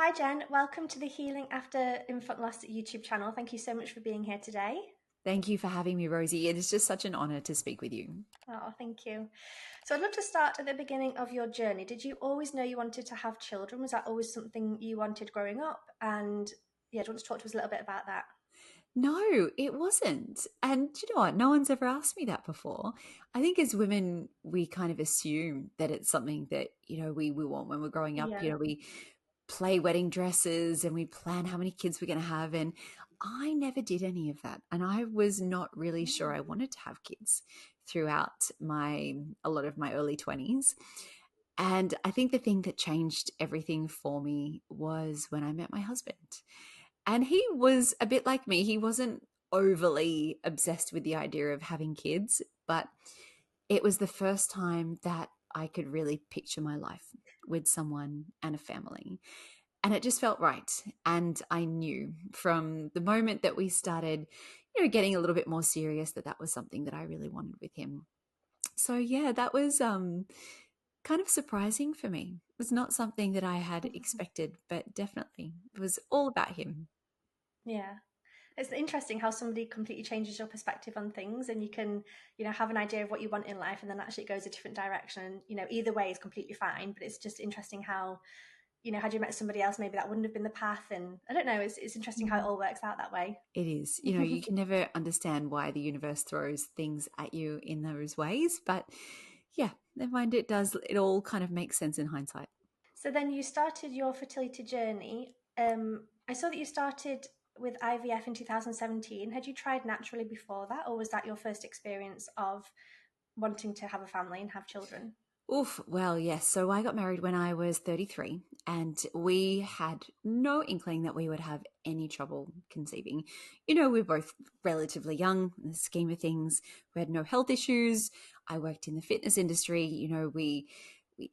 Hi Jen, welcome to the Healing After Infant Loss YouTube channel. Thank you so much for being here today. Thank you for having me, Rosie. It is just such an honor to speak with you. Oh, thank you. So I'd love to start at the beginning of your journey. Did you always know you wanted to have children? Was that always something you wanted growing up? And yeah, do you want to talk to us a little bit about that? No, it wasn't. And do you know what? No one's ever asked me that before. I think as women, we kind of assume that it's something that, we want when we're growing up. Yeah. We play wedding dresses and we plan how many kids we're going to have. And I never did any of that. And I was not really sure I Mm. wanted to have kids throughout a lot of my early 20s. And I think the thing that changed everything for me was when I met my husband. And he was a bit like me. He wasn't overly obsessed with the idea of having kids, but it was the first time that I could really picture my life with someone and a family. And it just felt right. And I knew from the moment that we started, getting a little bit more serious that that was something that I really wanted with him. So yeah, that was kind of surprising for me. It was not something that I had expected, but definitely it was all about him. Yeah. It's interesting how somebody completely changes your perspective on things and you can, have an idea of what you want in life and then actually it goes a different direction. Either way is completely fine, but it's just interesting how, had you met somebody else, maybe that wouldn't have been the path. And I don't know, it's interesting how it all works out that way. It is. You can never understand why the universe throws things at you in those ways. But yeah, never mind. It does. It all kind of makes sense in hindsight. So then you started your fertility journey. I saw that you started with IVF in 2017. Had you tried naturally before that, or was that your first experience of wanting to have a family and have children? Oof. Well, yes. So I got married when I was 33, and we had no inkling that we would have any trouble conceiving. We're both relatively young in the scheme of things. We had no health issues. I worked in the fitness industry. We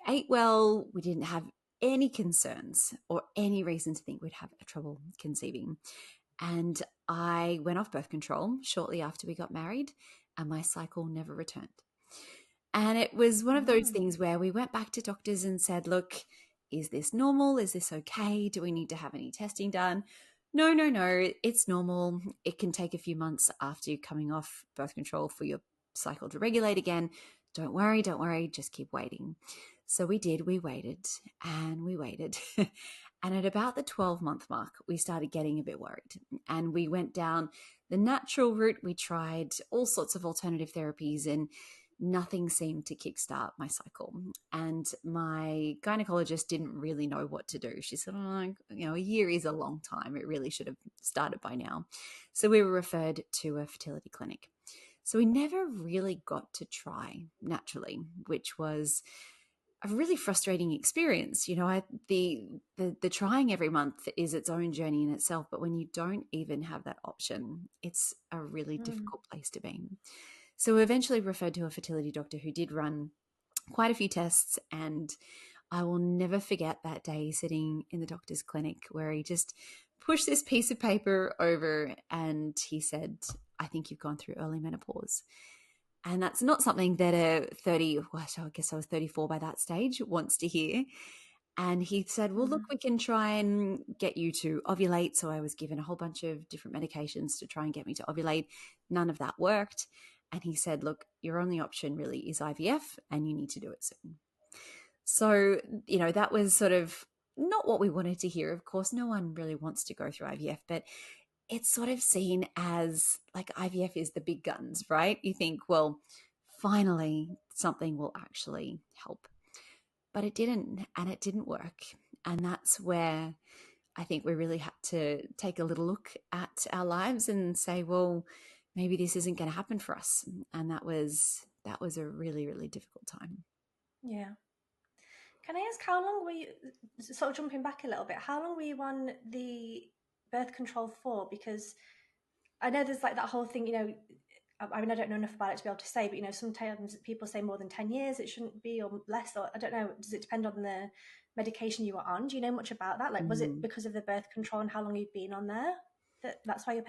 ate well. We didn't have any concerns or any reason to think we'd have a trouble conceiving. And I went off birth control shortly after we got married, and my cycle never returned. And it was one of those Mm. things where we went back to doctors and said, look, is this normal? Is this okay? Do we need to have any testing done? No, no, no, it's normal. It can take a few months after you're coming off birth control for your cycle to regulate again. Don't worry, just keep waiting. So we did, we waited and we waited. And at about the 12-month mark, we started getting a bit worried. And we went down the natural route. We tried all sorts of alternative therapies and nothing seemed to kickstart my cycle. And my gynecologist didn't really know what to do. She said, oh, a year is a long time. It really should have started by now. So we were referred to a fertility clinic. So we never really got to try naturally, which was a really frustrating experience. The trying every month is its own journey in itself, but when you don't even have that option, it's a really Mm. difficult place to be. So we eventually referred to a fertility doctor who did run quite a few tests, and I will never forget that day sitting in the doctor's clinic where he just pushed this piece of paper over and he said, I think you've gone through early menopause. And that's not something that a 30, well, I guess I was 34 by that stage, wants to hear. And he said, well, look, Mhm. we can try and get you to ovulate. So I was given a whole bunch of different medications to try and get me to ovulate. None of that worked. And he said, look, your only option really is IVF and you need to do it soon. So, that was sort of not what we wanted to hear. Of course, no one really wants to go through IVF, but it's sort of seen as like IVF is the big guns, right? You think, well, finally something will actually help. But it didn't, and it didn't work. And that's where I think we really had to take a little look at our lives and say, well, maybe this isn't going to happen for us. And that was a really, really difficult time. Yeah. Can I ask how long were you, sort of jumping back a little bit, how long were you on the birth control for? Because I know there's like that whole thing, I mean, I don't know enough about it to be able to say, but sometimes people say more than 10 years, it shouldn't be, or less, or I don't know. Does it depend on the medication you were on? Do you know much about that? Like, was it Mm. because of the birth control and how long you'd been on there? That's why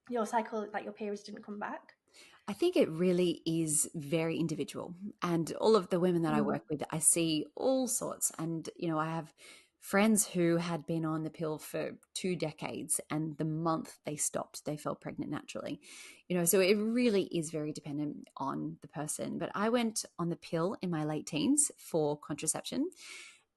your cycle, like your periods didn't come back? I think it really is very individual. And all of the women that I Mm. work with, I see all sorts. And, I have friends who had been on the pill for 2 decades, and the month they stopped, they fell pregnant naturally. So it really is very dependent on the person. But I went on the pill in my late teens for contraception,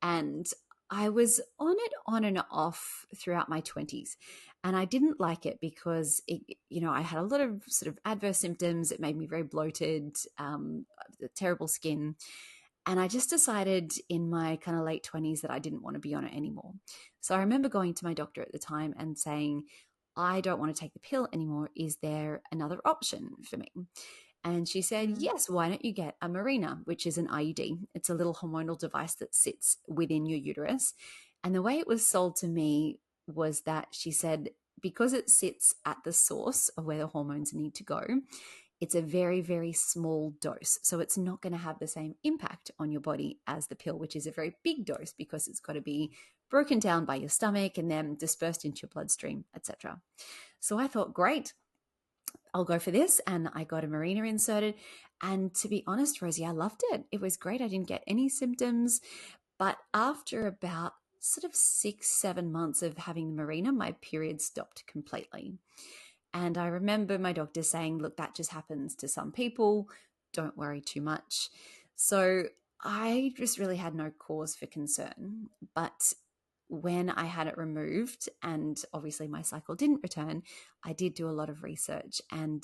and I was on it on and off throughout my 20s. And I didn't like it because I had a lot of sort of adverse symptoms. It made me very bloated, terrible skin. And I just decided in my kind of late 20s that I didn't want to be on it anymore. So I remember going to my doctor at the time and saying, I don't want to take the pill anymore. Is there another option for me? And she said, Mm. yes, why don't you get a Mirena, which is an IUD. It's a little hormonal device that sits within your uterus. And the way it was sold to me was that she said, because it sits at the source of where the hormones need to go, it's a very, very small dose. So it's not going to have the same impact on your body as the pill, which is a very big dose because it's got to be broken down by your stomach and then dispersed into your bloodstream, etc. So I thought, great, I'll go for this. And I got a Mirena inserted. And to be honest, Rosie, I loved it. It was great. I didn't get any symptoms. But after about sort of 6-7 months of having the Mirena, my period stopped completely. And I remember my doctor saying, look, that just happens to some people. Don't worry too much. So I just really had no cause for concern. But when I had it removed and obviously my cycle didn't return, I did do a lot of research. And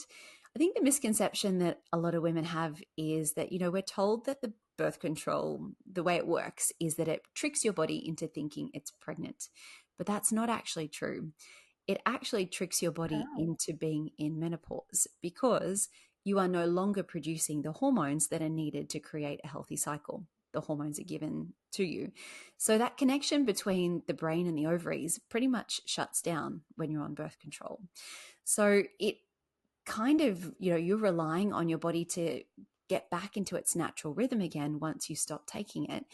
I think the misconception that a lot of women have is that, we're told that the birth control, the way it works is that it tricks your body into thinking it's pregnant. But that's not actually true. It actually tricks your body Oh. into being in menopause because you are no longer producing the hormones that are needed to create a healthy cycle. The hormones are given to you. So that connection between the brain and the ovaries pretty much shuts down when you're on birth control. So it kind of, you're relying on your body to get back into its natural rhythm again once you stop taking it.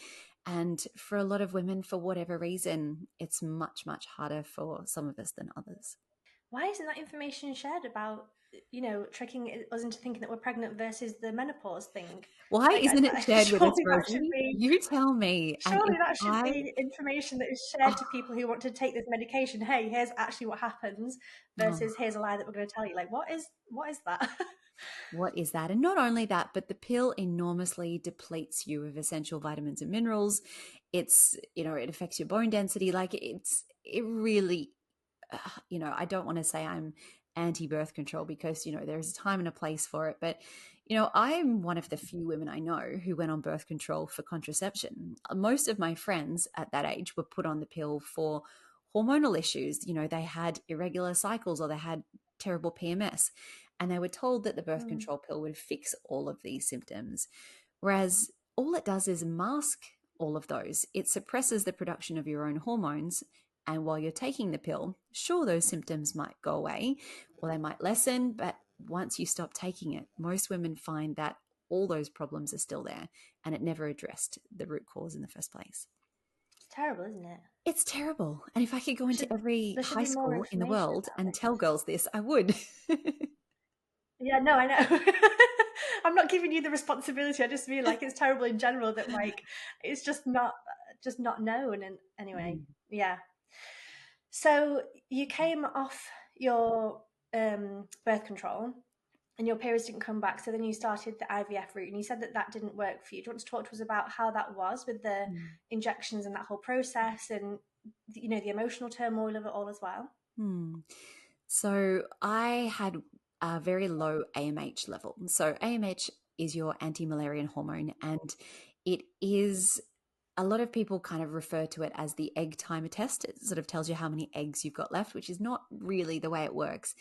And for a lot of women, for whatever reason, it's much, much harder for some of us than others. Why isn't that information shared about, tricking us into thinking that we're pregnant versus the menopause thing? Why Like, isn't it shared with us, surely that should Rosie? be, You tell me. And if surely that should I, be information that is oh, shared to people who want to take this medication. Hey, here's actually what happens oh, versus here's a lie that we're going to tell you. Like, what is that? what is that? And not only that, but the pill enormously depletes you of essential vitamins and minerals. It affects your bone density. Like it really, I don't want to say I'm anti-birth control because, there's a time and a place for it. But, I'm one of the few women I know who went on birth control for contraception. Most of my friends at that age were put on the pill for hormonal issues. They had irregular cycles or they had terrible PMS. And they were told that the birth Mm. control pill would fix all of these symptoms. Whereas all it does is mask all of those. It suppresses the production of your own hormones. And while you're taking the pill, sure, those symptoms might go away or they might lessen. But once you stop taking it, most women find that all those problems are still there and it never addressed the root cause in the first place. It's terrible, isn't it? It's terrible. And if I could go into every There should high be more school in the information world about and this. tell girls this, I would. Yeah, no, I know. I'm not giving you the responsibility. I just mean like it's terrible in general that like it's just not known. And anyway, Mm. yeah. So you came off your birth control and your periods didn't come back. So then you started the IVF route and you said that that didn't work for you. Do you want to talk to us about how that was with the Mm. injections and that whole process and, the emotional turmoil of it all as well? Hmm. So I had a very low AMH level. So AMH is your anti-Müllerian hormone, and it is a lot of people kind of refer to it as the egg timer test. It sort of tells you how many eggs you've got left, which is not really the way it works.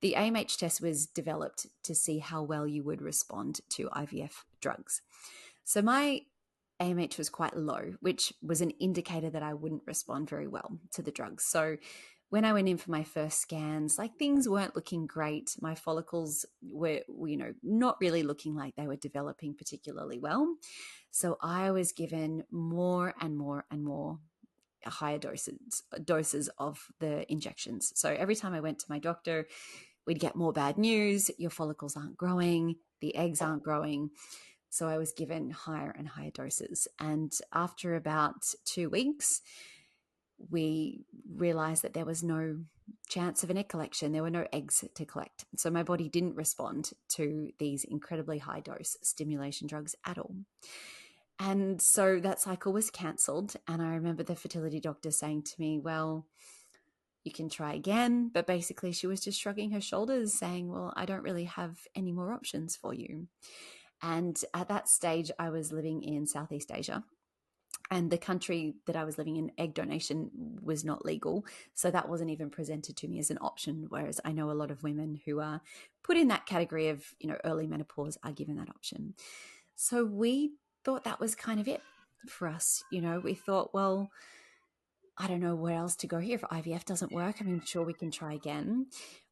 The AMH test was developed to see how well you would respond to IVF drugs. So my AMH was quite low, which was an indicator that I wouldn't respond very well to the drugs. So when I went in for my first scans, like things weren't looking great. My follicles were, not really looking like they were developing particularly well. So I was given more and more and more higher doses of the injections. So every time I went to my doctor, we'd get more bad news. Your follicles aren't growing, the eggs aren't growing. So I was given higher and higher doses. And after about 2 weeks, we realized that there was no chance of an egg collection. There were no eggs to collect. So my body didn't respond to these incredibly high dose stimulation drugs at all. And so that cycle was cancelled. And I remember the fertility doctor saying to me, well, you can try again. But basically, she was just shrugging her shoulders, saying, well, I don't really have any more options for you. And at that stage, I was living in Southeast Asia. And the country that I was living in, egg donation was not legal. So that wasn't even presented to me as an option. Whereas I know a lot of women who are put in that category of, early menopause are given that option. So we thought that was kind of it for us. We thought, well, I don't know where else to go here. If IVF doesn't work, I mean, sure, we can try again.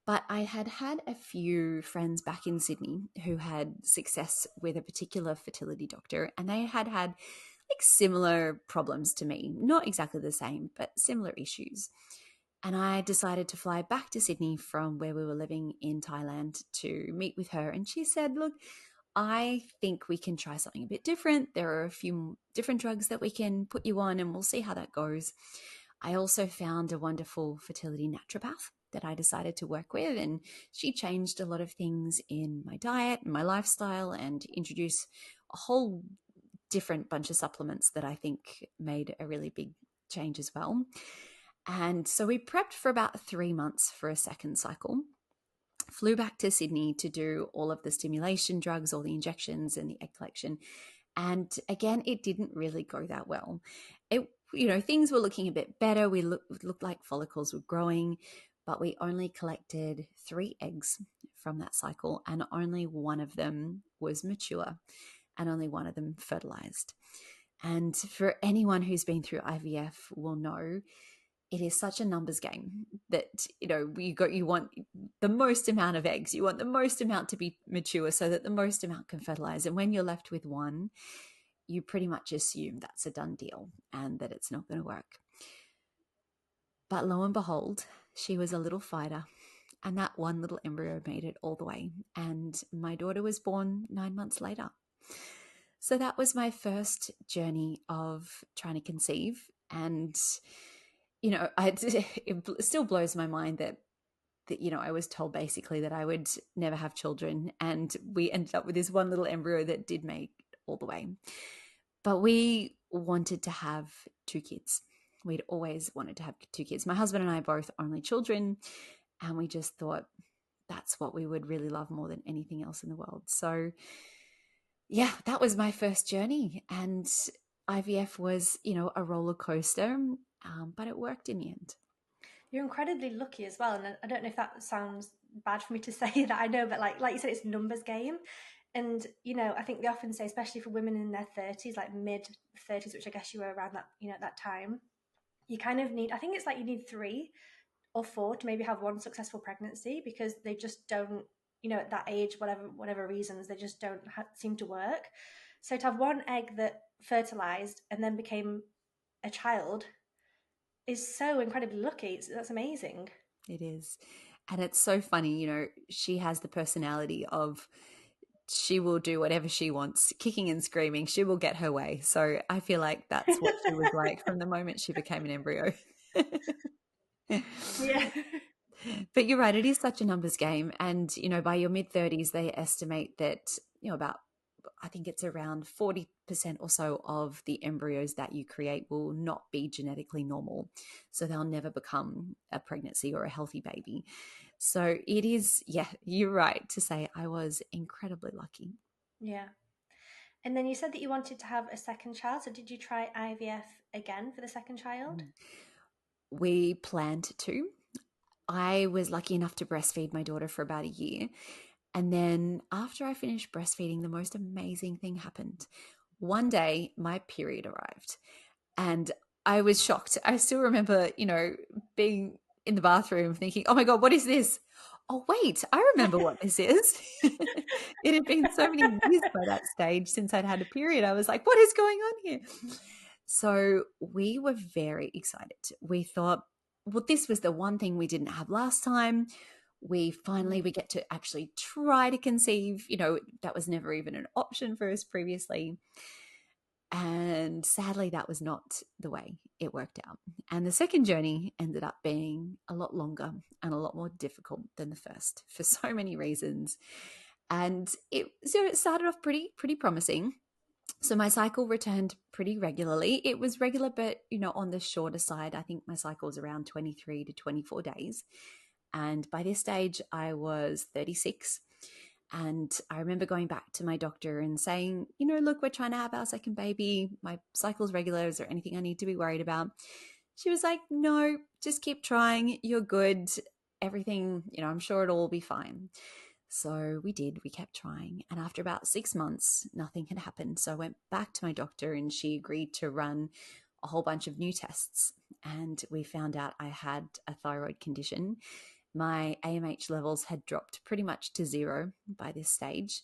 But I had a few friends back in Sydney who had success with a particular fertility doctor, and they had like similar problems to me. Not exactly the same, but similar issues. And I decided to fly back to Sydney from where we were living in Thailand to meet with her. And she said, look, I think we can try something a bit different. There are a few different drugs that we can put you on, and we'll see how that goes. I also found a wonderful fertility naturopath that I decided to work with, and she changed a lot of things in my diet and my lifestyle and introduced a whole different bunch of supplements that I think made a really big change as well. And so we prepped for about 3 months for a second cycle. Flew back to Sydney to do all of the stimulation drugs, all the injections and the egg collection. And again, it didn't really go that well. Things were looking a bit better. We looked like follicles were growing, but we only collected 3 eggs from that cycle, and only one of them was mature, and only one of them fertilized. And for anyone who's been through IVF will know it is such a numbers game that, you want the most amount of eggs. You want the most amount to be mature so that the most amount can fertilize. And when you're left with one, you pretty much assume that's a done deal and that it's not going to work. But lo and behold, she was a little fighter. And that one little embryo made it all the way. And my daughter was born 9 months later. So that was my first journey of trying to conceive. And it still blows my mind that I was told basically that I would never have children, and we ended up with this one little embryo that did make it all the way. But we wanted to have 2 kids. We'd always wanted to have 2 kids. My husband and I are both only children, and we just thought that's what we would really love more than anything else in the world. So yeah, that was my first journey, and IVF was, a roller coaster. But it worked in the end. You're incredibly lucky as well, and I don't know if that sounds bad for me to say that, I know, but like you said, it's a numbers game. And I think they often say, especially for women in their 30s, like mid 30s, which I guess you were around that, at that time, you kind of need, I think it's like you need 3 or 4 to maybe have one successful pregnancy, because they just don't, at that age, whatever reasons, they just don't seem to work. So to have one egg that fertilized and then became a child is so incredibly lucky. That's amazing. It is. And it's so funny, she has the personality of she will do whatever she wants, kicking and screaming. She will get her way. So I feel like that's what she was like from the moment she became an embryo. Yeah. But you're right, it is such a numbers game. And, by your mid 30s, they estimate that, about, I think it's around 40% or so of the embryos that you create will not be genetically normal. So they'll never become a pregnancy or a healthy baby. So it is, yeah, you're right to say I was incredibly lucky. Yeah. And then you said that you wanted to have a second child. So did you try IVF again for the second child? We planned to. I was lucky enough to breastfeed my daughter for about a year. And then after I finished breastfeeding, the most amazing thing happened. One day, my period arrived and I was shocked. I still remember, being in the bathroom thinking, oh my God, what is this? Oh, wait, I remember what this is. It had been so many years by that stage since I'd had a period. I was like, what is going on here? So we were very excited. We thought, well, this was the one thing we didn't have last time. We get to actually try to conceive. That was never even an option for us previously. And sadly, that was not the way it worked out. And the second journey ended up being a lot longer and a lot more difficult than the first for so many reasons. And it started off pretty promising. So my cycle returned pretty regularly. It was regular, but on the shorter side. I think my cycle was around 23 to 24 days. And by this stage, I was 36. And I remember going back to my doctor and saying, look, we're trying to have our second baby. My cycle's regular. Is there anything I need to be worried about? She was like, no, just keep trying. You're good. Everything, I'm sure it'll all be fine. So we did. We kept trying. And after about 6 months, nothing had happened. So I went back to my doctor and she agreed to run a whole bunch of new tests. And we found out I had a thyroid condition. My AMH levels had dropped pretty much to zero by this stage.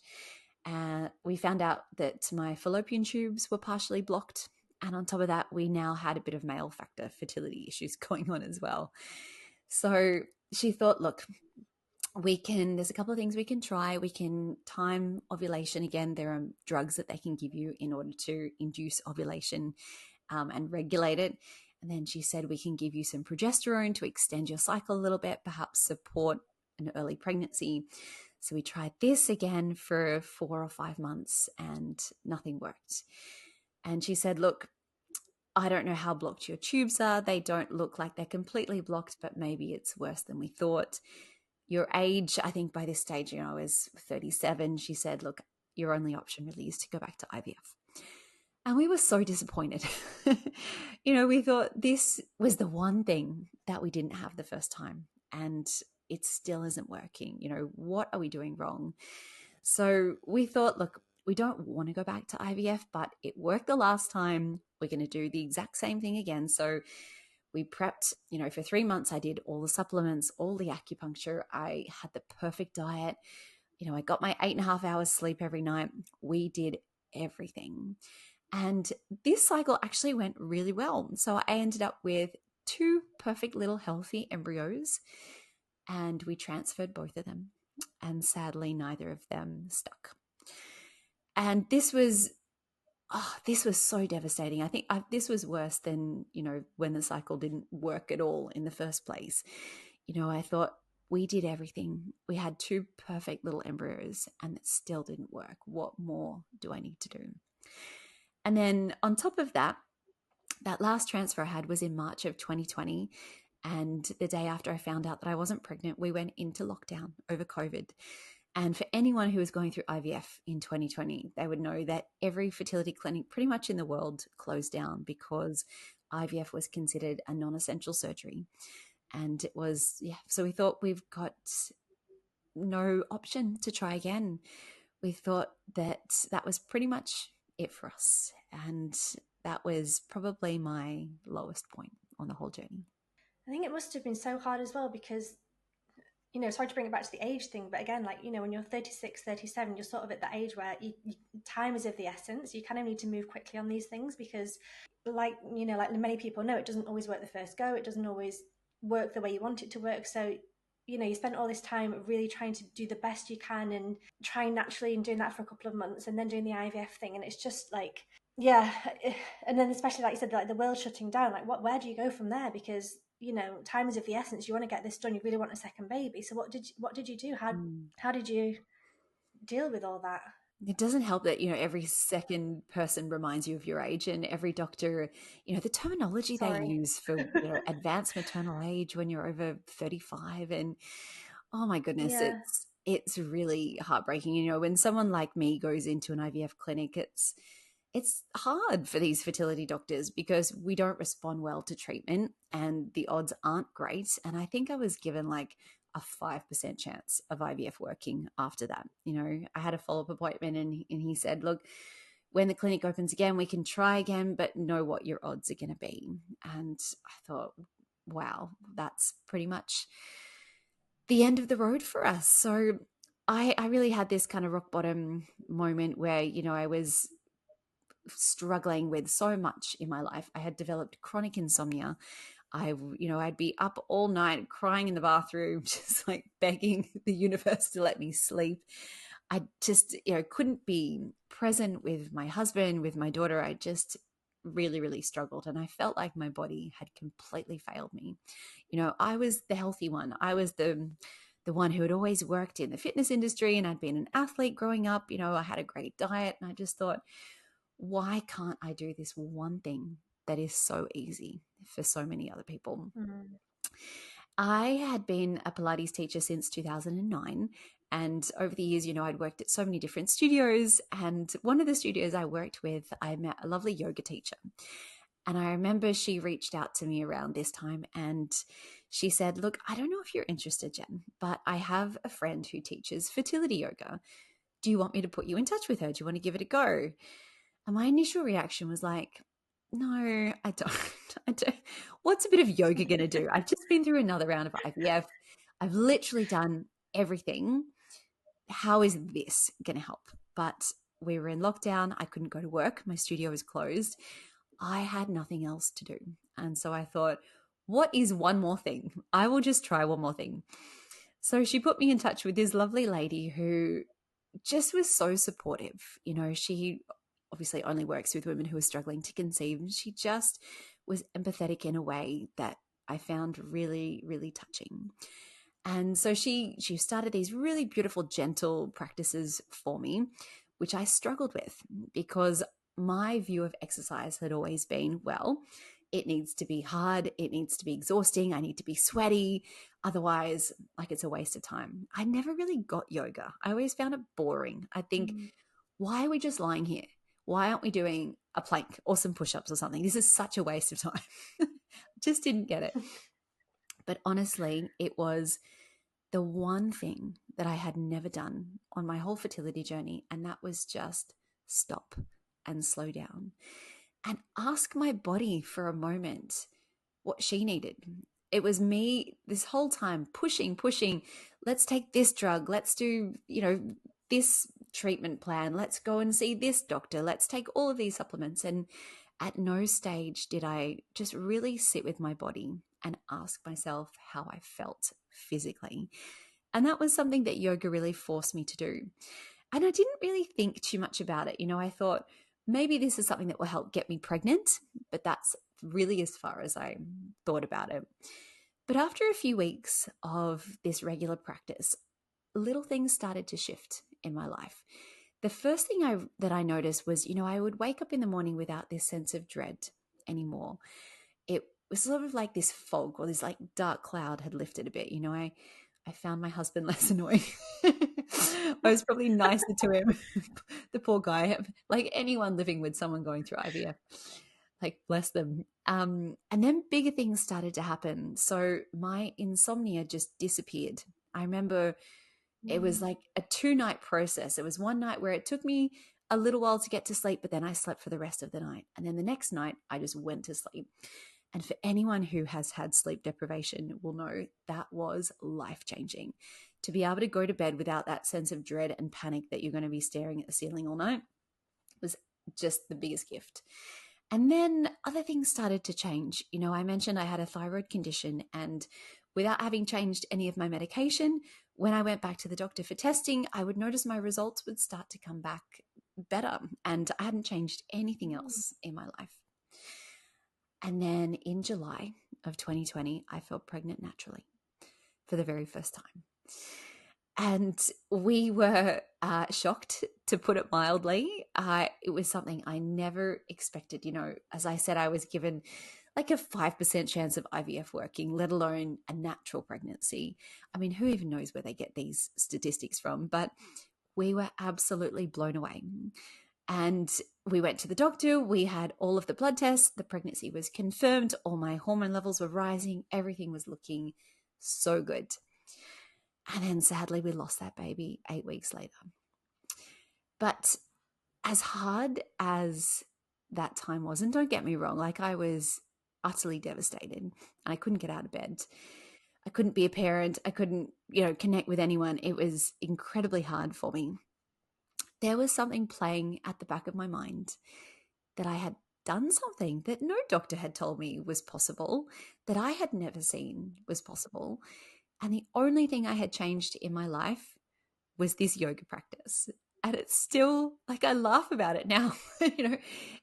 We found out that my fallopian tubes were partially blocked. And on top of that, we now had a bit of male factor fertility issues going on as well. So she thought, look, there's a couple of things we can try. We can time ovulation again. There are drugs that they can give you in order to induce ovulation and regulate it. And then she said, we can give you some progesterone to extend your cycle a little bit, perhaps support an early pregnancy. So we tried this again for 4 or 5 months and nothing worked. And she said, look, I don't know how blocked your tubes are. They don't look like they're completely blocked, but maybe it's worse than we thought. Your age, I think by this stage, I was 37. She said, look, your only option really is to go back to IVF. And we were so disappointed. We thought this was the one thing that we didn't have the first time, and it still isn't working. What are we doing wrong? So we thought, look, we don't want to go back to IVF, but it worked the last time. We're going to do the exact same thing again. So we prepped, for 3 months. I did all the supplements, all the acupuncture. I had the perfect diet. I got my 8.5 hours sleep every night. We did everything. And this cycle actually went really well. So I ended up with 2 perfect little healthy embryos, and we transferred both of them. And sadly, neither of them stuck. And this was so devastating. I think this was worse than, when the cycle didn't work at all in the first place. I thought, we did everything. We had 2 perfect little embryos and it still didn't work. What more do I need to do? And then on top of that, that last transfer I had was in March of 2020. And the day after I found out that I wasn't pregnant, we went into lockdown over COVID. And for anyone who was going through IVF in 2020, they would know that every fertility clinic pretty much in the world closed down because IVF was considered a non-essential surgery. And it was, so we thought, we've got no option to try again. We thought that was pretty much it for us. And that was probably my lowest point on the whole journey. I think it must have been so hard as well because, sorry to bring it back to the age thing, but again, like, when you're 36, 37, you're sort of at that age where time is of the essence. You kind of need to move quickly on these things because, like many people know, it doesn't always work the first go. It doesn't always work the way you want it to work. So, you spent all this time really trying to do the best you can and trying naturally and doing that for a couple of months and then doing the IVF thing. And it's just like, yeah. And then especially, like you said, like the world shutting down, like where do you go from there? Because time is of the essence. You want to get this done. You really want a second baby. So what did you do? How did you deal with all that? It doesn't help that, every second person reminds you of your age, and every doctor, the terminology they Sorry. use for, advanced maternal age when you're over 35. And oh my goodness, Yeah. it's really heartbreaking. When someone like me goes into an IVF clinic, it's hard for these fertility doctors because we don't respond well to treatment and the odds aren't great. And I think I was given like a 5% chance of IVF working after that. I had a follow-up appointment and he said, look, when the clinic opens again, we can try again, but know what your odds are going to be. And I thought, wow, that's pretty much the end of the road for us. So I really had this kind of rock bottom moment where, I was struggling with so much in my life. I had developed chronic insomnia. I'd be up all night crying in the bathroom, just like begging the universe to let me sleep. I just, couldn't be present with my husband, with my daughter. I just really, really struggled. And I felt like my body had completely failed me. I was the healthy one. I was the one who had always worked in the fitness industry, and I'd been an athlete growing up. I had a great diet, and I just thought, why can't I do this one thing that is so easy for so many other people? Mm. I had been a Pilates teacher since 2009. And over the years, I'd worked at so many different studios. And one of the studios I worked with, I met a lovely yoga teacher. And I remember she reached out to me around this time and she said, look, I don't know if you're interested, Jen, but I have a friend who teaches fertility yoga. Do you want me to put you in touch with her? Do you want to give it a go? And my initial reaction was like, no, I don't. I don't. What's a bit of yoga going to do? I've just been through another round of IVF. I've literally done everything. How is this going to help? But we were in lockdown. I couldn't go to work. My studio was closed. I had nothing else to do. And so I thought, what is one more thing? I will just try one more thing. So she put me in touch with this lovely lady who just was so supportive. She obviously only works with women who are struggling to conceive. And she just was empathetic in a way that I found really, really touching. And so she started these really beautiful, gentle practices for me, which I struggled with because my view of exercise had always been, well, it needs to be hard, it needs to be exhausting, I need to be sweaty, otherwise, like, it's a waste of time. I never really got yoga. I always found it boring. I think, Mm. why are we just lying here? Why aren't we doing a plank or some push-ups or something? This is such a waste of time. Just didn't get it. But honestly, it was the one thing that I had never done on my whole fertility journey, and that was just stop and slow down and ask my body for a moment what she needed. It was me this whole time pushing. Let's take this drug. Let's do, this treatment plan. Let's go and see this doctor. Let's take all of these supplements. And at no stage did I just really sit with my body and ask myself how I felt physically. And that was something that yoga really forced me to do. And I didn't really think too much about it. I thought maybe this is something that will help get me pregnant, but that's really as far as I thought about it. But after a few weeks of this regular practice, little things started to shift in my life. The first thing that I noticed was, I would wake up in the morning without this sense of dread anymore. It was sort of like this fog or this like dark cloud had lifted a bit. I found my husband less annoying. I was probably nicer to him. The poor guy, like anyone living with someone going through IVF, like bless them. And then bigger things started to happen. So my insomnia just disappeared. I remember it was Mm. like a 2-night process. It was one night where it took me a little while to get to sleep, but then I slept for the rest of the night. And then the next night, I just went to sleep. And for anyone who has had sleep deprivation will know that was life-changing. To be able to go to bed without that sense of dread and panic that you're going to be staring at the ceiling all night was just the biggest gift. And then other things started to change. I mentioned I had a thyroid condition, and without having changed any of my medication, when I went back to the doctor for testing, I would notice my results would start to come back better, and I hadn't changed anything else in my life. And then in July of 2020, I felt pregnant naturally for the very first time. And we were shocked, to put it mildly. It was something I never expected. As I said, I was given like a 5% chance of IVF working, let alone a natural pregnancy. I mean, who even knows where they get these statistics from? But we were absolutely blown away. And we went to the doctor. We had all of the blood tests. The pregnancy was confirmed. All my hormone levels were rising. Everything was looking so good. And then sadly, we lost that baby 8 weeks later. But as hard as that time was, and don't get me wrong, like, I was utterly devastated and I couldn't get out of bed. I couldn't be a parent. I couldn't, connect with anyone. It was incredibly hard for me. There was something playing at the back of my mind that I had done something that no doctor had told me was possible, that I had never seen was possible. And the only thing I had changed in my life was this yoga practice. And it's still like, I laugh about it now.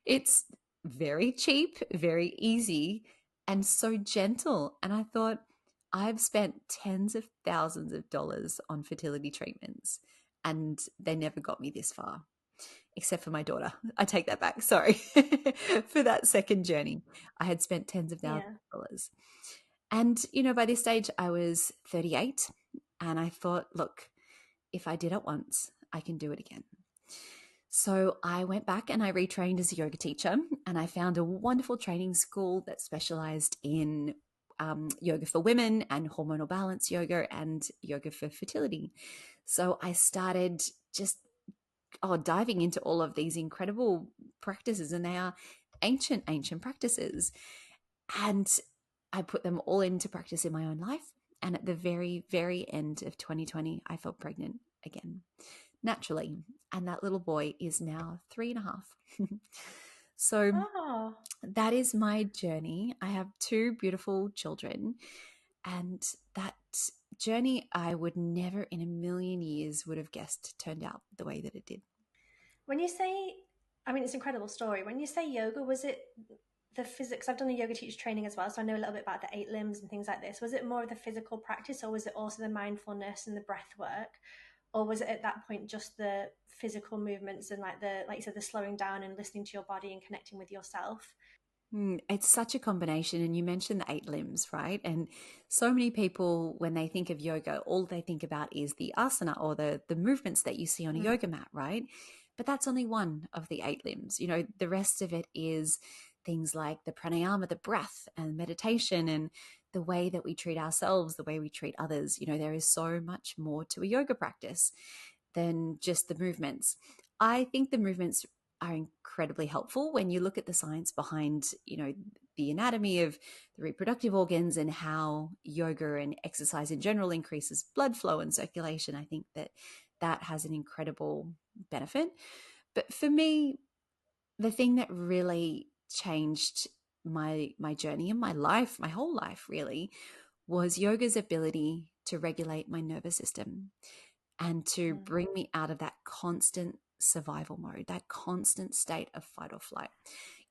It's very cheap, very easy, and so gentle. And I thought, I've spent tens of thousands of dollars on fertility treatments, and they never got me this far, except for my daughter. I take that back. Sorry. For that second journey, I had spent tens of thousands Yeah. of dollars. And, by this stage, I was 38. And I thought, look, if I did it once, I can do it again. So I went back and I retrained as a yoga teacher, and I found a wonderful training school that specialized in yoga for women and hormonal balance yoga and yoga for fertility. So I started just diving into all of these incredible practices, and they are ancient practices. And I put them all into practice in my own life. And at the very, very end of 2020, I felt pregnant again, naturally. And that little boy is now 3.5. So Oh, that is my journey. I have two beautiful children. And that journey, I would never in a million years would have guessed turned out the way that it did. when you say, I mean, it's an incredible story. When you say yoga, was it the physics? I've done a yoga teacher training as well, so I know a little bit about the 8 limbs and things like this. Was it more of the physical practice, or was it also the mindfulness and the breath work? Or was it at that point just the physical movements and like you said, the slowing down and listening to your body and connecting with yourself? It's such a combination. And you mentioned the 8 limbs, right? And so many people, when they think of yoga, all they think about is the asana or the movements that you see on a Mm. yoga mat, right? But that's only one of the 8 limbs. The rest of it is things like the pranayama, the breath and meditation, and the way that we treat ourselves, the way we treat others. There is so much more to a yoga practice than just the movements. I think the movements are incredibly helpful when you look at the science behind, the anatomy of the reproductive organs and how yoga and exercise in general increases blood flow and circulation. I think that has an incredible benefit. But for me, the thing that really changed my journey and my life, my whole life really, was yoga's ability to regulate my nervous system and to Mm. bring me out of that constant survival mode, that constant state of fight or flight.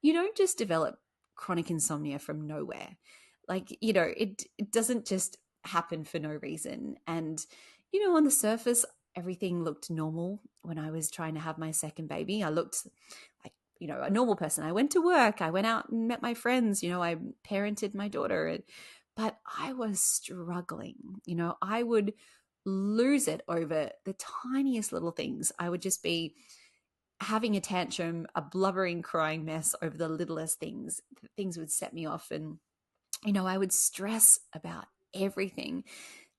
You don't just develop chronic insomnia from nowhere. Like, it doesn't just happen for no reason. And, on the surface, everything looked normal when I was trying to have my second baby. I looked like, a normal person. I went to work, I went out and met my friends, I parented my daughter. But I was struggling. I would lose it over the tiniest little things. I would just be having a tantrum, a blubbering, crying mess over the littlest things. Things would set me off. And, I would stress about everything.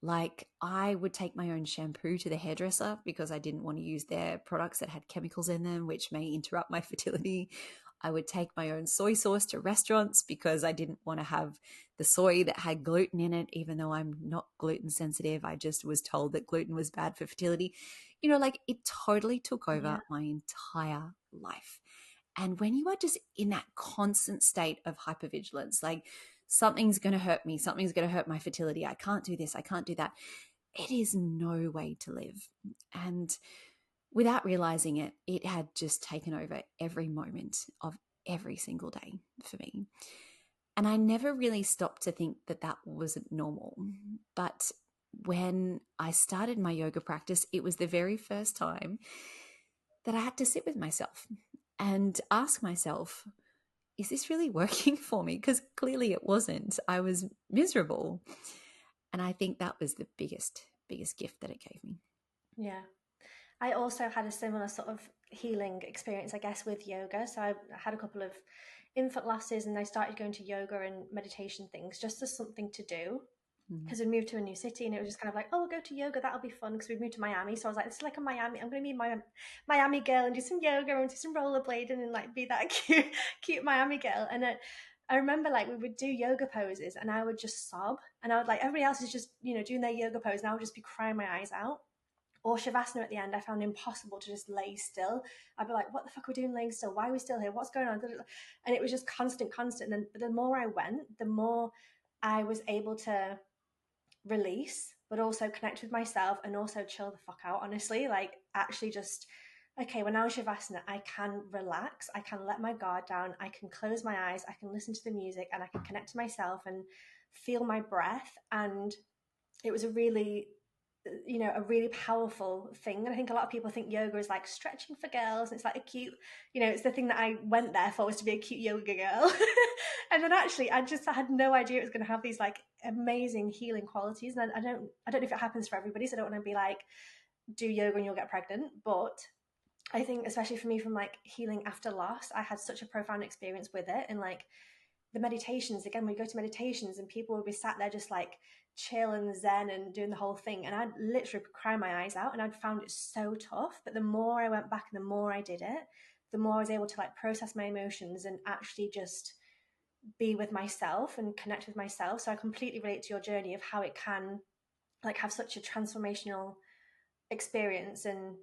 Like, I would take my own shampoo to the hairdresser because I didn't want to use their products that had chemicals in them, which may interrupt my fertility. I would take my own soy sauce to restaurants because I didn't want to have the soy that had gluten in it, even though I'm not gluten sensitive. I just was told that gluten was bad for fertility. Like, it totally took over Yeah. my entire life. And when you are just in that constant state of hypervigilance, like, something's going to hurt me, something's going to hurt my fertility, I can't do this, I can't do that, it is no way to live. And without realizing it, it had just taken over every moment of every single day for me. And I never really stopped to think that that wasn't normal. But when I started my yoga practice, it was the very first time that I had to sit with myself and ask myself, is this really working for me? Because clearly it wasn't. I was miserable. And I think that was the biggest gift that it gave me. Yeah. I also had a similar sort of healing experience, I guess, with yoga. So I had a couple of infant losses and I started going to yoga and meditation things just as something to do Mm. because we moved to a new city and it was just kind of like, oh, we'll go to yoga, that'll be fun because we moved to Miami. So I was like, this is like a Miami, I'm going to be my Miami girl and do some yoga and do some rollerblading and like be that cute Miami girl. And I remember like we would do yoga poses and I would just sob and I would like, everybody else is just, doing their yoga pose and I would just be crying my eyes out. Or Shavasana at the end, I found impossible to just lay still. I'd be like, what the fuck are we doing laying still? Why are we still here? What's going on? And it was just constant. And then the more I went, the more I was able to release, but also connect with myself and also chill the fuck out, honestly. Like, actually just, okay, when I was Shavasana, I can relax, I can let my guard down, I can close my eyes, I can listen to the music, and I can connect to myself and feel my breath. And it was a really, a really powerful thing. And I think a lot of people think yoga is like stretching for girls, and it's like a cute, it's the thing that I went there for, was to be a cute yoga girl. And then actually I had no idea it was going to have these like amazing healing qualities. And I don't know if it happens for everybody, so I don't want to be like, do yoga and you'll get pregnant. But I think, especially for me, from like healing after loss, I had such a profound experience with it. And like the meditations, again, we go to meditations and people would be sat there just like chill and zen and doing the whole thing, and I'd literally cry my eyes out, and I'd found it so tough. But the more I went back and the more I did it, the more I was able to like process my emotions and actually just be with myself and connect with myself. So I completely relate to your journey of how it can like have such a transformational experience. And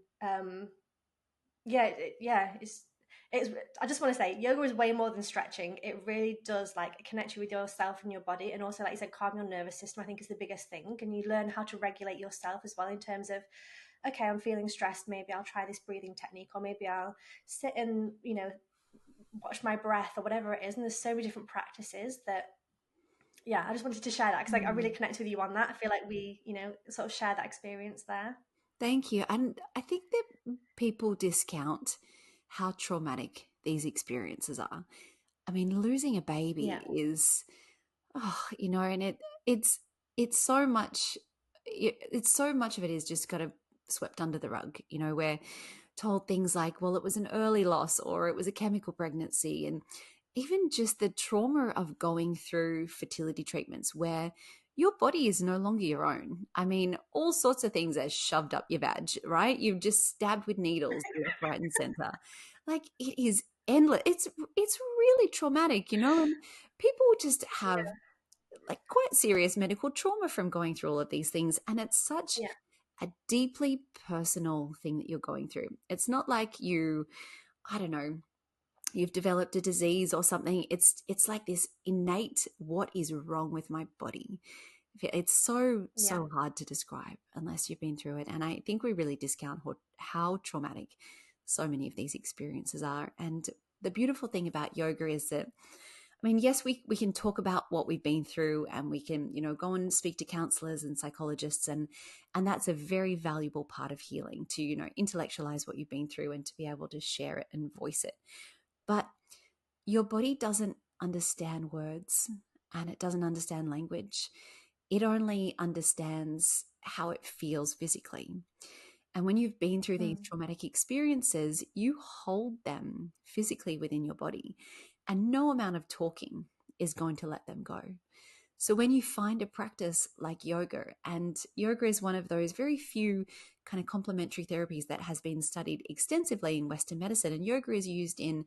yeah, it's I just want to say, yoga is way more than stretching. It really does like connect you with yourself and your body, and also, like you said, calm your nervous system, I think, is the biggest thing. And you learn how to regulate yourself as well, in terms of, okay, I'm feeling stressed, maybe I'll try this breathing technique, or maybe I'll sit and watch my breath, or whatever it is. And there's so many different practices that, yeah, I just wanted to share that, because like I really Mm. connect with you on that. I feel like we sort of share that experience there. Thank you. And I think that people discount how traumatic these experiences are. I mean, losing a Yeah, baby is, and it's it's so much. It's so much of it is just kind of swept under the rug. We're told things like, "Well, it was an early loss," or "It was a chemical pregnancy," and even just the trauma of going through fertility treatments where your body is no longer your own. I mean, all sorts of things are shoved up your vag, right? You've just stabbed with needles left, right, and center. Like, it is endless. It's really traumatic, and people just have like quite serious medical trauma from going through all of these things, and it's such yeah, a deeply personal thing that you're going through. It's not like I don't know, you've developed a disease or something. It's like this innate, what is wrong with my body? It's yeah, so hard to describe unless you've been through it. And I think we really discount how traumatic so many of these experiences are. And the beautiful thing about yoga is that, I mean, yes, we can talk about what we've been through, and we can, go and speak to counselors and psychologists, and that's a very valuable part of healing, to, intellectualize what you've been through and to be able to share it and voice it. But your body doesn't understand words, and it doesn't understand language. It only understands how it feels physically. And when you've been through these mm, traumatic experiences, you hold them physically within your body, and no amount of talking is going to let them go. So when you find a practice like yoga, and yoga is one of those very few kind of complementary therapies that has been studied extensively in Western medicine, and yoga is used in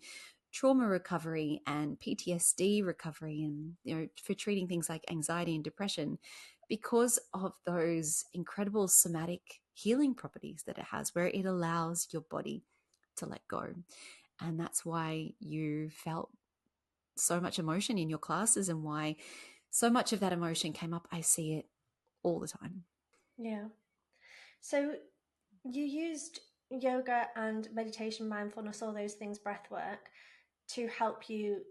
trauma recovery and PTSD recovery, and for treating things like anxiety and depression, because of those incredible somatic healing properties that it has, where it allows your body to let go. And that's why you felt so much emotion in your classes, and why so much of that emotion came up. I see it all the time. yeah. So you used yoga and meditation, mindfulness, all those things, breath work, to help you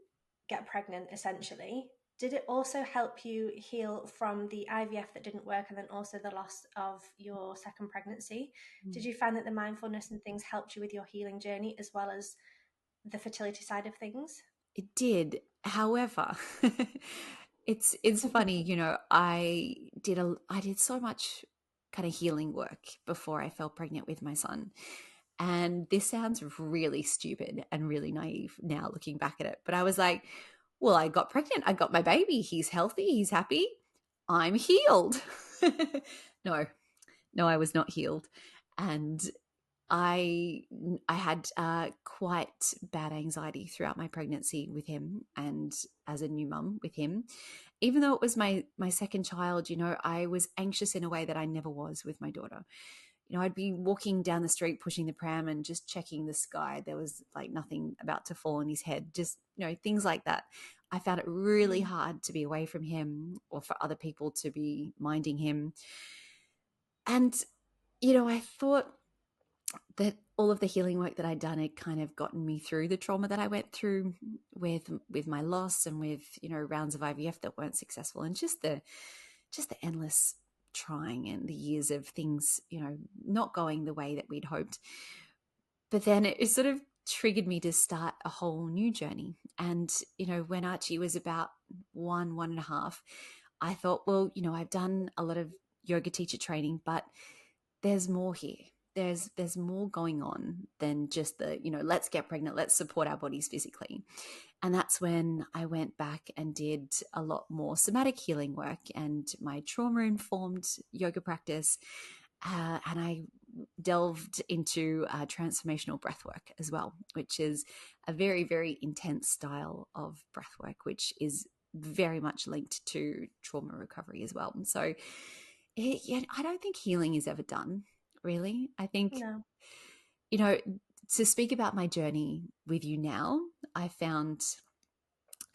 get pregnant, essentially. Did it also help you heal from the IVF that didn't work, and then also the loss of your second pregnancy? Did you find that the mindfulness and things helped you with your healing journey, as well as the fertility side of things? It did. However, it's funny, I did so much kind of healing work before I fell pregnant with my son. And this sounds really stupid and really naive now looking back at it. But I was like, well, I got pregnant. I got my baby. He's healthy. He's happy. I'm healed. No, no, I was not healed. And I I had quite bad anxiety throughout my pregnancy with him, and as a new mum with him. Even though it was my second child, I was anxious in a way that I never was with my daughter. I'd be walking down the street pushing the pram and just checking the sky. There was like nothing about to fall on his head, just, things like that. I found it really Mm. hard to be away from him or for other people to be minding him. And, I thought that all of the healing work that I'd done had kind of gotten me through the trauma that I went through with my loss and with, rounds of IVF that weren't successful, and just the endless trying and the years of things, not going the way that we'd hoped. But then it sort of triggered me to start a whole new journey. And, when Archie was about 1.5, I thought, well, I've done a lot of yoga teacher training, but there's more here. There's more going on than just the, let's get pregnant, let's support our bodies physically. And that's when I went back and did a lot more somatic healing work and my trauma informed yoga practice. And I delved into transformational breathwork as well, which is a very, very intense style of breathwork, which is very much linked to trauma recovery as well. And so I don't think healing is ever done, really. I think, No. you know, to speak about my journey with you now, I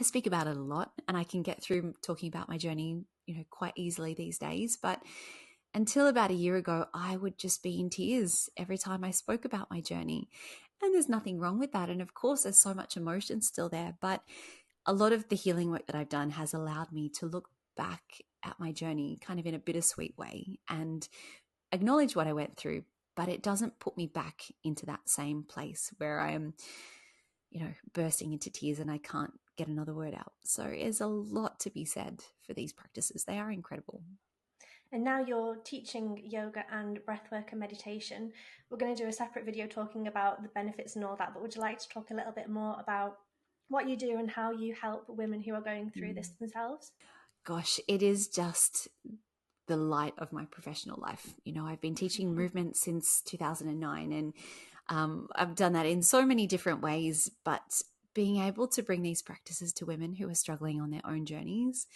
speak about it a lot and I can get through talking about my journey, quite easily these days. But until about a year ago, I would just be in tears every time I spoke about my journey. And there's nothing wrong with that. And of course, there's so much emotion still there. But a lot of the healing work that I've done has allowed me to look back at my journey kind of in a bittersweet way and acknowledge what I went through. But it doesn't put me back into that same place where I am, bursting into tears and I can't get another word out. So there's a lot to be said for these practices. They are incredible. And now you're teaching yoga and breathwork and meditation. We're going to do a separate video talking about the benefits and all that, but would you like to talk a little bit more about what you do and how you help women who are going through this themselves? Gosh, it is just the light of my professional life. I've been teaching movement since 2009, and I've done that in so many different ways, but being able to bring these practices to women who are struggling on their own journeys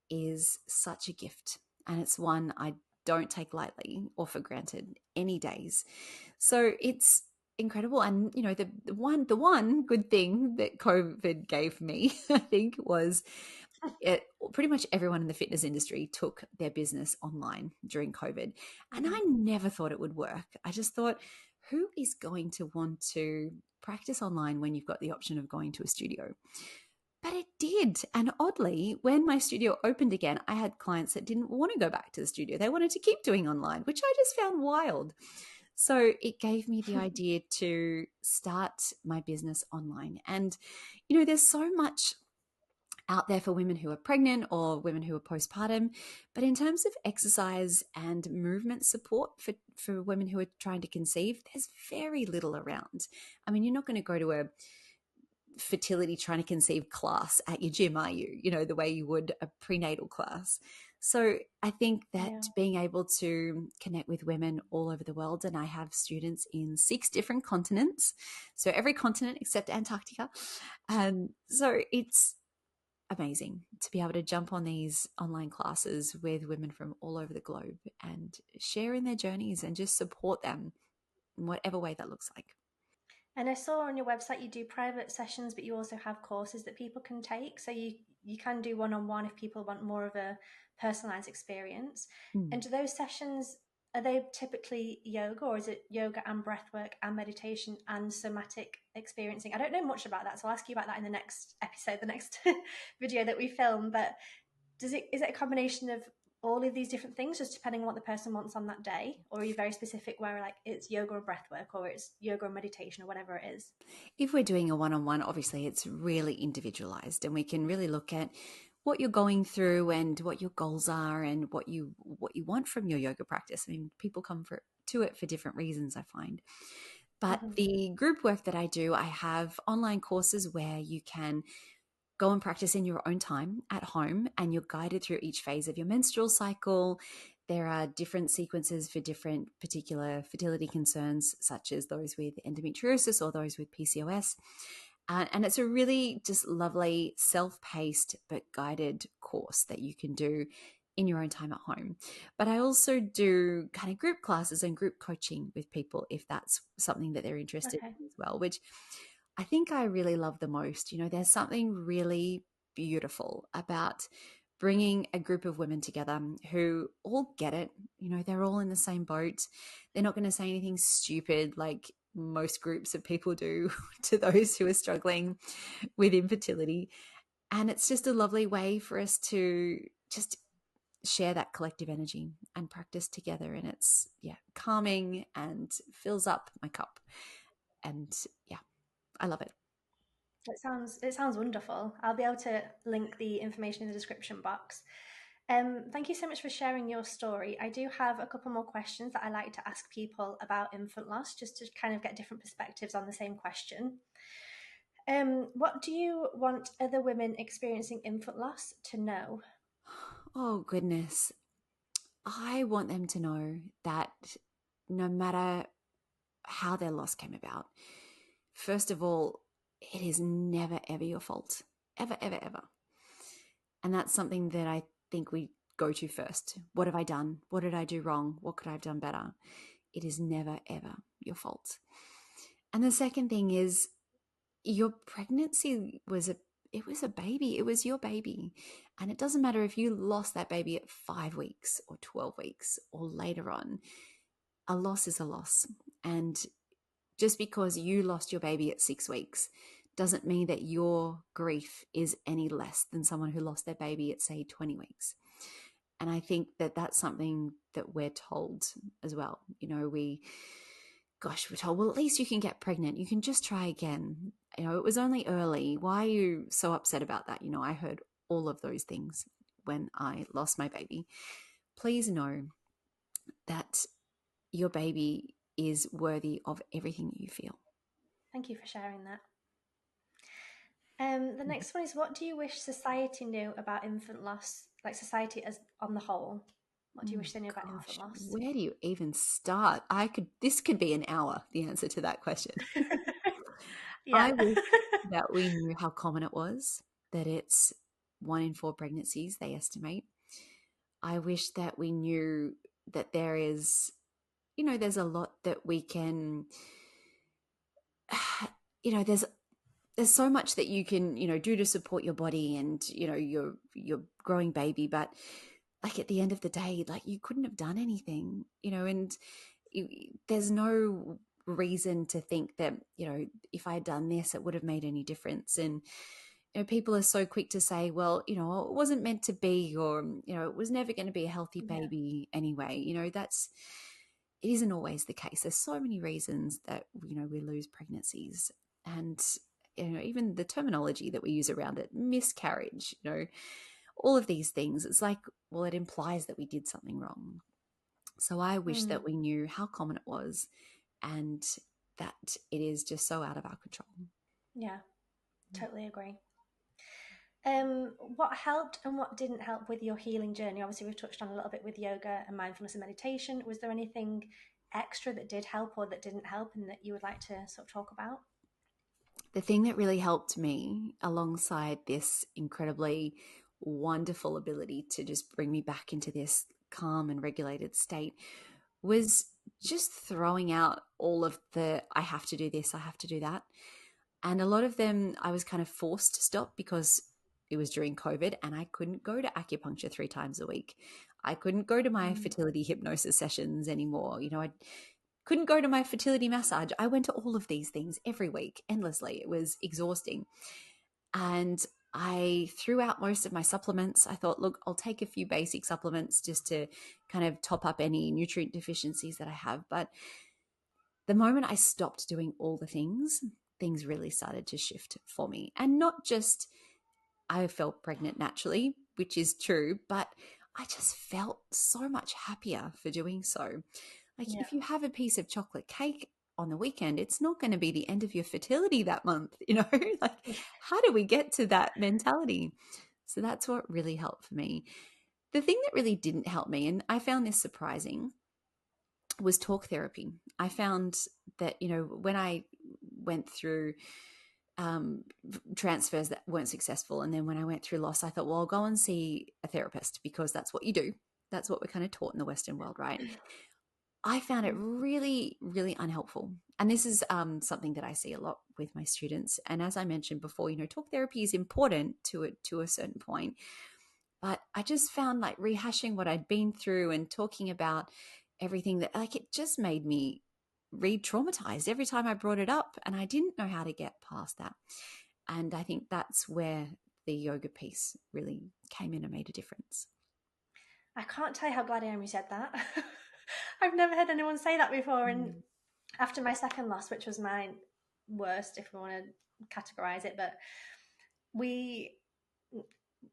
is such a gift. And it's one I don't take lightly or for granted any days. So it's incredible. And, the one good thing that COVID gave me, I think, was pretty much everyone in the fitness industry took their business online during COVID. And I never thought it would work. I just thought, who is going to want to practice online when you've got the option of going to a studio? But it did. And oddly, when my studio opened again, I had clients that didn't want to go back to the studio. They wanted to keep doing online, which I just found wild. So it gave me the idea to start my business online. And, there's so much out there for women who are pregnant or women who are postpartum. But in terms of exercise and movement support for women who are trying to conceive, there's very little around. I mean, you're not going to go to a fertility trying to conceive class at your gym, are you? The way you would a prenatal class. So I think that Yeah. being able to connect with women all over the world, and I have students in 6 different continents, so every continent except Antarctica. And so it's amazing to be able to jump on these online classes with women from all over the globe and share in their journeys and just support them in whatever way that looks like. And I saw on your website you do private sessions, but you also have courses that people can take. So you can do one-on-one if people want more of a personalized experience. Mm. And do those sessions, are they typically yoga, or is it yoga and breathwork and meditation and somatic experiencing? I don't know much about that, so I'll ask you about that in the next episode, the next video that we film. But is it a combination of all of these different things, just depending on what the person wants on that day? Or are you very specific where like it's yoga or breath work, or it's yoga or meditation, or whatever it is? If we're doing a one-on-one, obviously it's really individualized and we can really look at what you're going through and what your goals are and what you want from your yoga practice. I mean, people come to it for different reasons, I find. But the group work that I do, I have online courses where you can go and practice in your own time at home, and you're guided through each phase of your menstrual cycle. There are different sequences for different particular fertility concerns, such as those with endometriosis or those with PCOS. And it's a really just lovely self-paced but guided course that you can do in your own time at home. But I also do kind of group classes and group coaching with people if that's something that they're interested Okay. in as well, which I think I really love the most. There's something really beautiful about bringing a group of women together who all get it. You know, they're all in the same boat. They're not going to say anything stupid like most groups of people do to those who are struggling with infertility. And it's just a lovely way for us to just share that collective energy and practice together. And it's, yeah, calming and fills up my cup. And yeah, I love it. It sounds wonderful. I'll be able to link the information in the description box. Thank you so much for sharing your story. I do have a couple more questions that I like to ask people about infant loss, just to kind of get different perspectives on the same question. What do you want other women experiencing infant loss to know? Oh, goodness. I want them to know that no matter how their loss came about, first of all, it is never, ever your fault. Ever, ever, ever. And that's something that I think we go to first. What have I done? What did I do wrong? What could I have done better? It is never, ever your fault. And the second thing is your pregnancy was a baby. It was your baby. And it doesn't matter if you lost that baby at 5 weeks or 12 weeks or later on. A loss is a loss. And just because you lost your baby at 6 weeks doesn't mean that your grief is any less than someone who lost their baby at, say, 20 weeks. And I think that that's something that we're told as well. You know, we're told, well, at least you can get pregnant. You can just try again. You know, it was only early. Why are you so upset about that? You know, I heard all of those things when I lost my baby. Please know that your baby is worthy of everything you feel. Thank you for sharing that. The next one is, what do you wish society knew about infant loss, like society as on the whole? What do you wish they knew about infant Gosh, loss? where do you even start? This could be an hour, the answer to that question. Yeah. I wish that we knew how common it was, that it's 1 in 4 pregnancies, they estimate. I wish that we knew that there is, you know, there's a lot that we can, you know, there's so much that you can, you know, do to support your body and, you know, your growing baby, but like at the end of the day, like you couldn't have done anything, you know, and there's no reason to think that, you know, if I had done this, it would have made any difference. And, you know, people are so quick to say, well, you know, it wasn't meant to be, or, you know, it was never going to be a healthy Yeah. baby anyway. You know, it isn't always the case. There's so many reasons that, you know, we lose pregnancies. And, you know, even the terminology that we use around it, miscarriage, you know, all of these things, it's like, well, it implies that we did something wrong. So I wish Mm, that we knew how common it was and that it is just so out of our control. yeah, totally agree. What helped and what didn't help with your healing journey? Obviously, we've touched on a little bit with yoga and mindfulness and meditation. Was there anything extra that did help or that didn't help and that you would like to sort of talk about? The thing that really helped me alongside this incredibly wonderful ability to just bring me back into this calm and regulated state was just throwing out all of the I have to do this, I have to do that. And a lot of them I was kind of forced to stop because it was during COVID and I couldn't go to acupuncture 3 times a week. I couldn't go to my Mm, fertility hypnosis sessions anymore. You know, I couldn't go to my fertility massage. I went to all of these things every week endlessly. It was exhausting. And I threw out most of my supplements. I thought, look, I'll take a few basic supplements just to kind of top up any nutrient deficiencies that I have. But the moment I stopped doing all the things really started to shift for me. And not just I felt pregnant naturally, which is true, but I just felt so much happier for doing so. Like yeah. if you have a piece of chocolate cake on the weekend, it's not going to be the end of your fertility that month, you know? Like how do we get to that mentality? So that's what really helped for me. The thing that really didn't help me, and I found this surprising, was talk therapy. I found that, you know, when I went through um, transfers that weren't successful, and then when I went through loss, I thought, well, I'll go and see a therapist because that's what you do. That's what we're kind of taught in the Western world, right? I found it really, really unhelpful. And this is something that I see a lot with my students. And as I mentioned before, talk therapy is important to a certain point. But I just found like rehashing what I'd been through and talking about everything that, like, it just made me re-traumatized every time I brought it up. And I didn't know how to get past that. And I think that's where the yoga piece really came in and made a difference. I can't tell you how glad I am you said that. I've never heard anyone say that before. And Mm. after my second loss, which was my worst, if we want to categorize it, but we,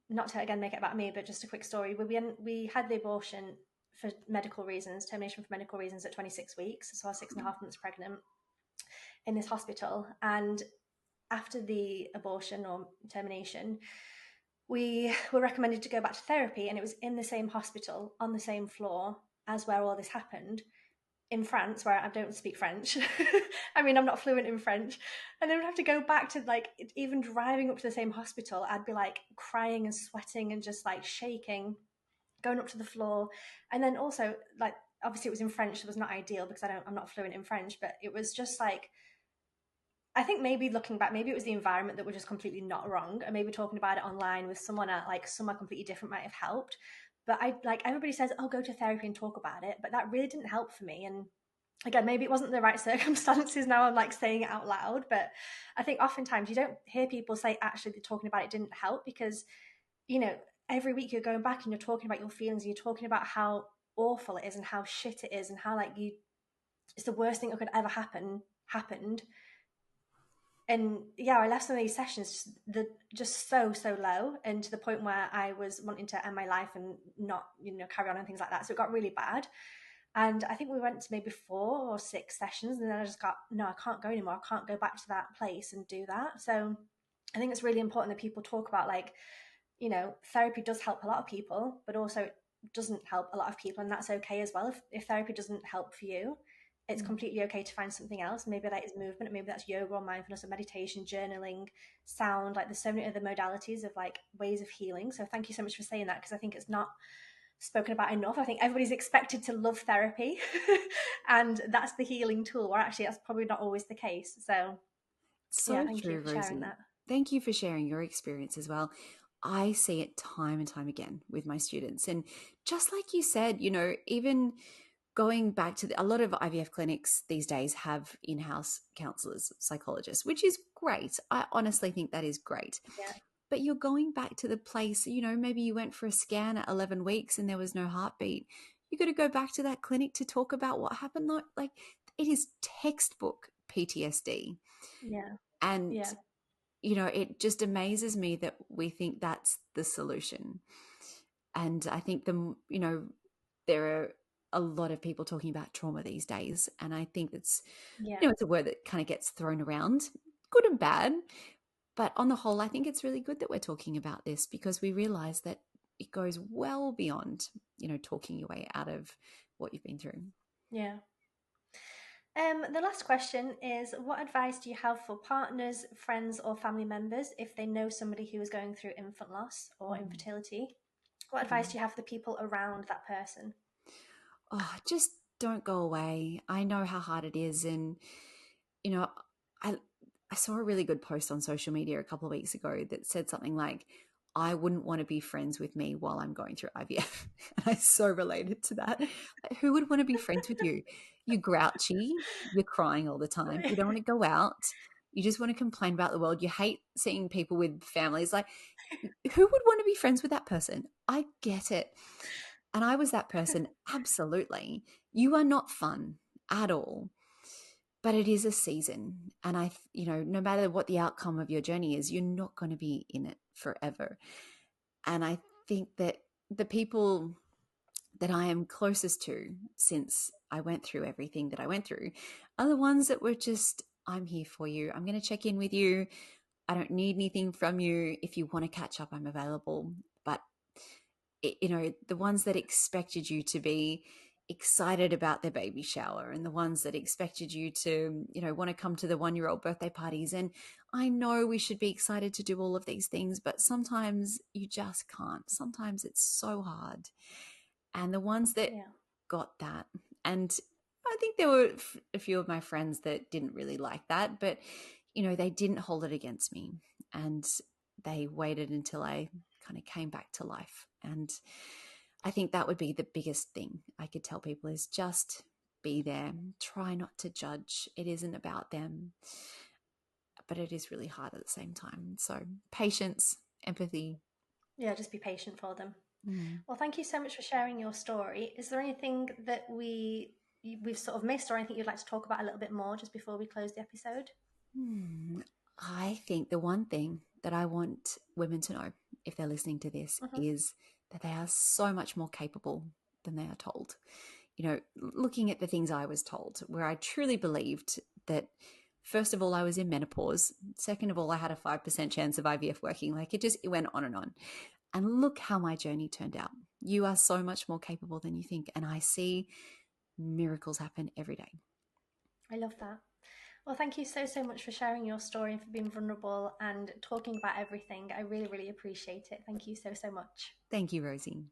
not to again make it about me, but just a quick story. We had the abortion for medical reasons, termination for medical reasons at 26 weeks. So I was 6.5 months pregnant in this hospital. And after the abortion or termination, we were recommended to go back to therapy, and it was in the same hospital on the same floor as where all this happened in France, where I don't speak French. I mean, I'm not fluent in French. And then we'd have to go back to, like, even driving up to the same hospital, I'd be like crying and sweating and just like shaking, going up to the floor. And then also, like, obviously it was in French, so it was not ideal because I'm not fluent in French, but it was just like, I think maybe looking back, maybe it was the environment that was just completely not wrong, and maybe talking about it online with someone at like somewhere completely different might have helped. But I, like, everybody says, oh, go to therapy and talk about it, but that really didn't help for me. And again, maybe it wasn't the right circumstances. Now I'm like saying it out loud, but I think oftentimes you don't hear people say actually they're talking about it didn't help, because you know every week you're going back and you're talking about your feelings and you're talking about how awful it is and how shit it is and how, like, you, it's the worst thing that could ever happened. And yeah, I left some of these sessions just so low, and to the point where I was wanting to end my life and not, carry on and things like that. So it got really bad. And I think we went to maybe 4 or 6 sessions, and then I just got, no, I can't go anymore. I can't go back to that place and do that. So I think it's really important that people talk about, like, therapy does help a lot of people, but also it doesn't help a lot of people, and that's okay as well. If therapy doesn't help for you, it's completely okay to find something else. Maybe that is movement, maybe that's yoga or mindfulness or meditation, journaling, sound. Like, there's so many other modalities of like ways of healing. So thank you so much for saying that, because I think it's not spoken about enough. I think everybody's expected to love therapy and that's the healing tool, or actually that's probably not always the case. So yeah, So thank you true, for sharing Rosie. that. Thank you for sharing your experience as well. I see it time and time again with my students. And just like you said, even going back to a lot of IVF clinics these days have in-house counselors, psychologists, which is great. I honestly think that is great. Yeah, But you're going back to the place, maybe you went for a scan at 11 weeks and there was no heartbeat. You got to go back to that clinic to talk about what happened. Like, it is textbook PTSD. yeah, And yeah, it just amazes me that we think that's the solution. And I think there are a lot of people talking about trauma these days. And I think it's, yeah, it's a word that kind of gets thrown around, good and bad. But on the whole, I think it's really good that we're talking about this, because we realize that it goes well beyond, talking your way out of what you've been through. yeah. The last question is, what advice do you have for partners, friends, or family members if they know somebody who is going through infant loss or Mm. infertility? What advice do you have for the people around that person? Oh, just don't go away. I know how hard it is. And, you know, I, I saw a really good post on social media a couple of weeks ago that said something like, I wouldn't want to be friends with me while I'm going through IVF. And I so related to that. Like, who would want to be friends with you? You're grouchy, you're crying all the time, you don't want to go out, you just want to complain about the world, you hate seeing people with families. Like, who would want to be friends with that person? I get it. And I was that person, absolutely. You are not fun at all, but it is a season. And no matter what the outcome of your journey is, you're not going to be in it forever. And I think that the people that I am closest to since I went through everything that I went through are the ones that were just, I'm here for you. I'm going to check in with you. I don't need anything from you. If you want to catch up, I'm available. But the ones that expected you to be excited about their baby shower, and the ones that expected you to, want to come to the 1-year-old birthday parties. And I know we should be excited to do all of these things, but sometimes you just can't. Sometimes it's so hard. And the ones that Yeah, got that, and I think there were a few of my friends that didn't really like that, but, they didn't hold it against me, and they waited until I kind of came back to life. And I think that would be the biggest thing I could tell people is just be there. Try not to judge. It isn't about them, but it is really hard at the same time. So patience, empathy. Yeah, just be patient for them. Mm. Well, thank you so much for sharing your story. Is there anything that we've sort of missed, or anything you'd like to talk about a little bit more just before we close the episode? I think the one thing that I want women to know, if they're listening to this, Mm-hmm. is that they are so much more capable than they are told. Looking at the things I was told, where I truly believed that, first of all, I was in menopause. Second of all, I had a 5% chance of IVF working. Like it went on and on. And look how my journey turned out. You are so much more capable than you think. And I see miracles happen every day. I love that. Well, thank you so, so much for sharing your story and for being vulnerable and talking about everything. I really, really appreciate it. Thank you so, so much. Thank you, Rosie.